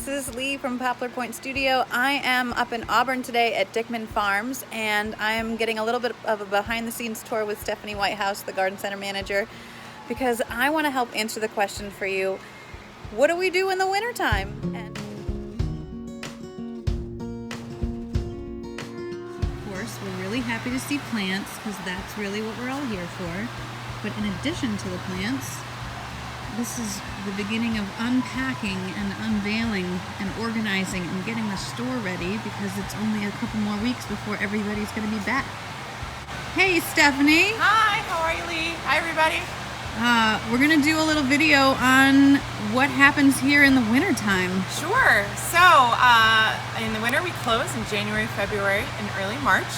This is Lee from Poplar Point Studio. I am up in Auburn today at Dickman Farms, and I am getting a little bit of a behind-the-scenes tour with Stephanie Whitehouse, the garden center manager, because I want to help answer the question for you: what do we do in the wintertime? Of course, we're really happy to see plants, because that's really what we're all here for. But in addition to the plants, this is the beginning of unpacking and unveiling and organizing and getting the store ready, because it's only a couple more weeks before everybody's going to be back. Hey, Stephanie. Hi, how are you, Lee? Hi, everybody. We're going to do a little video on what happens here in the wintertime. Sure. So, in the winter we close in January, February, and early March.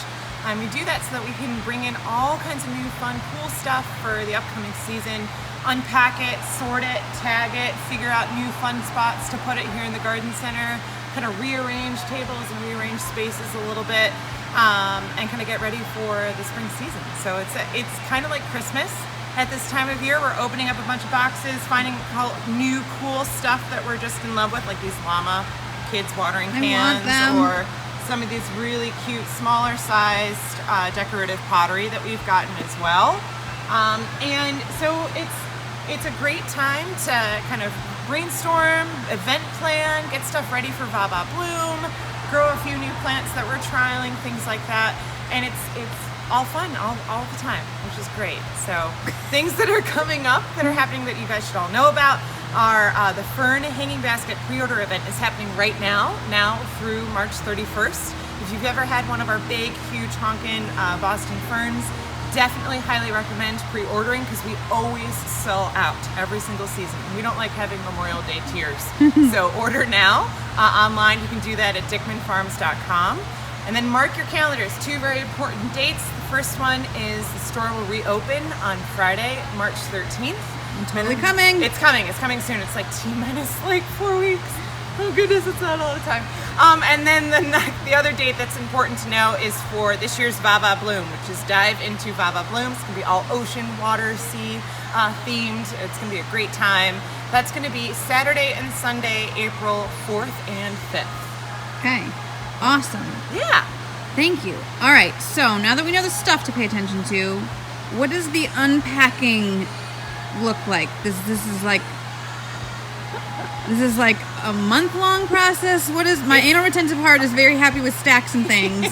We do that so that we can bring in all kinds of new fun, cool stuff for the upcoming season. Unpack it, sort it, tag it, figure out new fun spots to put it here in the garden center, kind of rearrange tables and rearrange spaces a little bit, and kind of get ready for the spring season. So it's kind of like Christmas. At this time of year, we're opening up a bunch of boxes, finding new cool stuff that we're just in love with, like these llama kids watering cans, or some of these really cute, smaller sized decorative pottery that we've gotten as well. And so it's a great time to kind of brainstorm, event plan, get stuff ready for Va-Va Bloom, grow a few new plants that we're trialing, things like that. And it's all fun all the time, which is great. So things that are coming up that are happening that you guys should all know about are the Fern Hanging Basket pre-order event is happening right now through March 31st. If you've ever had one of our big, huge honkin' Boston ferns, definitely highly recommend pre-ordering, because we always sell out every single season. We don't like having Memorial Day tears. So order now online. You can do that at dickmanfarms.com. And then mark your calendars. Two very important dates. The first one is the store will reopen on Friday, March 13th. I'm totally coming. It's coming soon. It's like T-minus 4 weeks. Oh goodness, it's not a lot of time. And then the other date that's important to know is for this year's Va-Va Bloom, which is Dive into Va-Va Bloom. It's going to be all ocean, water, sea themed. It's going to be a great time. That's going to be Saturday and Sunday, April 4th and 5th. Okay, awesome. Yeah. Thank you. All right, so now that we know the stuff to pay attention to, what does the unpacking look like? This is like a month-long process. What is my anal retentive heart is very happy with stacks and things.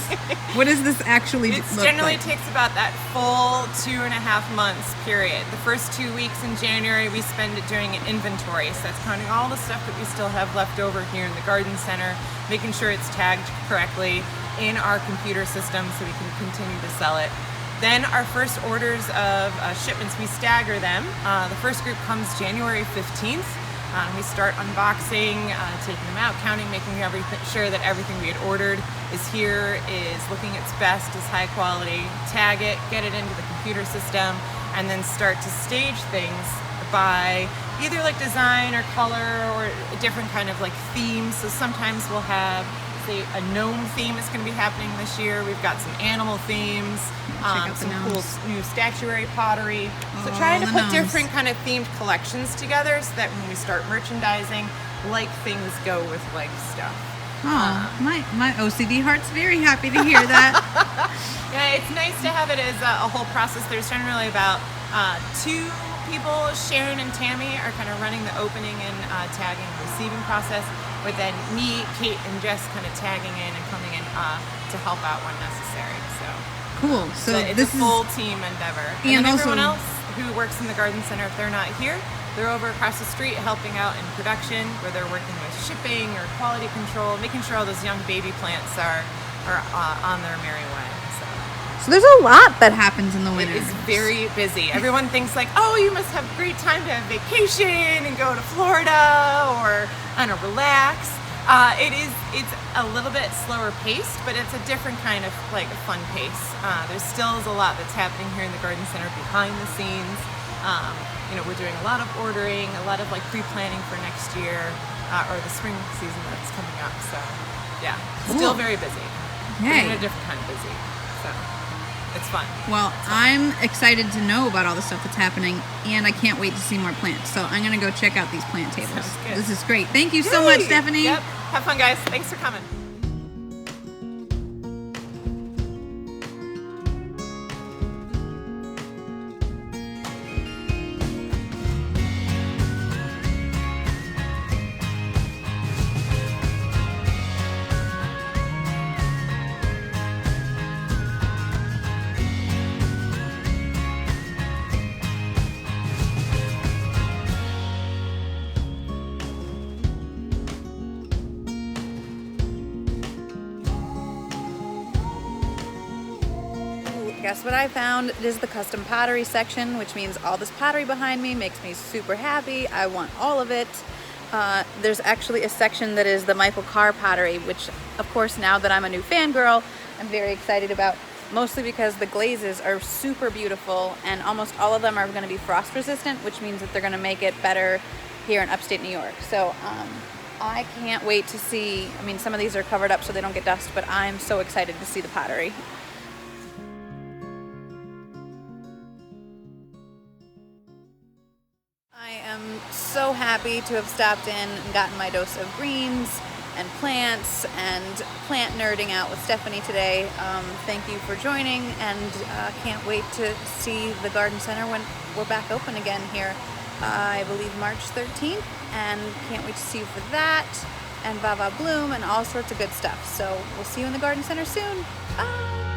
What does this actually look like? It generally takes about that full 2.5 months period. The first 2 weeks in January we spend it doing an inventory. So that's counting all the stuff that we still have left over here in the garden center, making sure it's tagged correctly in our computer system so we can continue to sell it. Then our first orders of shipments, we stagger them. The first group comes January 15th. We start unboxing, taking them out, counting, making sure that everything we had ordered is here, is looking its best, is high quality, tag it, get it into the computer system, and then start to stage things by either like design or color or a different kind of like theme. So sometimes we'll have, say, a gnome theme is going to be happening this year. We've got some animal themes, some cool new statuary pottery. So trying to put different kind of themed collections together so that when we start merchandising, like things go with like stuff. Oh, my OCD heart's very happy to hear that. Yeah, it's nice to have it as a whole process. There's generally about 2 people. Sharon and Tammy are kind of running the opening and tagging and receiving process, but then me, Kate, and Jess kind of tagging in and coming in to help out when necessary. So cool. So it's this a full team endeavor. And then also, everyone else who works in the garden center, if they're not here, they're over across the street helping out in production, where they're working with shipping or quality control, making sure all those young baby plants are on their merry way. So there's a lot that happens in the winter. It is very busy. Everyone thinks like, oh, you must have a great time to have vacation and go to Florida or relax. It's a little bit slower paced, but it's a different kind of like a fun pace. There's still a lot that's happening here in the garden center behind the scenes. We're doing a lot of ordering, a lot of like pre-planning for next year or the spring season that's coming up. So yeah, cool. Still very busy. Hey. But in a different kind of busy. So. It's fun. Well, I'm excited to know about all the stuff that's happening, and I can't wait to see more plants. So I'm going to go check out these plant tables. Sounds good. This is great. Thank you so much, Stephanie. Yep. Have fun, guys. Thanks for coming. Guess what I found? It is the custom pottery section, which means all this pottery behind me makes me super happy. I want all of it. There's actually a section that is the Michael Carr pottery, which of course now that I'm a new fangirl, I'm very excited about, mostly because the glazes are super beautiful and almost all of them are going to be frost resistant, which means that they're going to make it better here in upstate New York. So I can't wait to see, I mean, some of these are covered up so they don't get dust, but I'm so excited to see the pottery. I am so happy to have stopped in and gotten my dose of greens and plants and plant nerding out with Stephanie today. Thank you for joining, and can't wait to see the garden center when we're back open again here, I believe March 13th, and can't wait to see you for that, and Bava Bloom and all sorts of good stuff. So we'll see you in the garden center soon. Bye!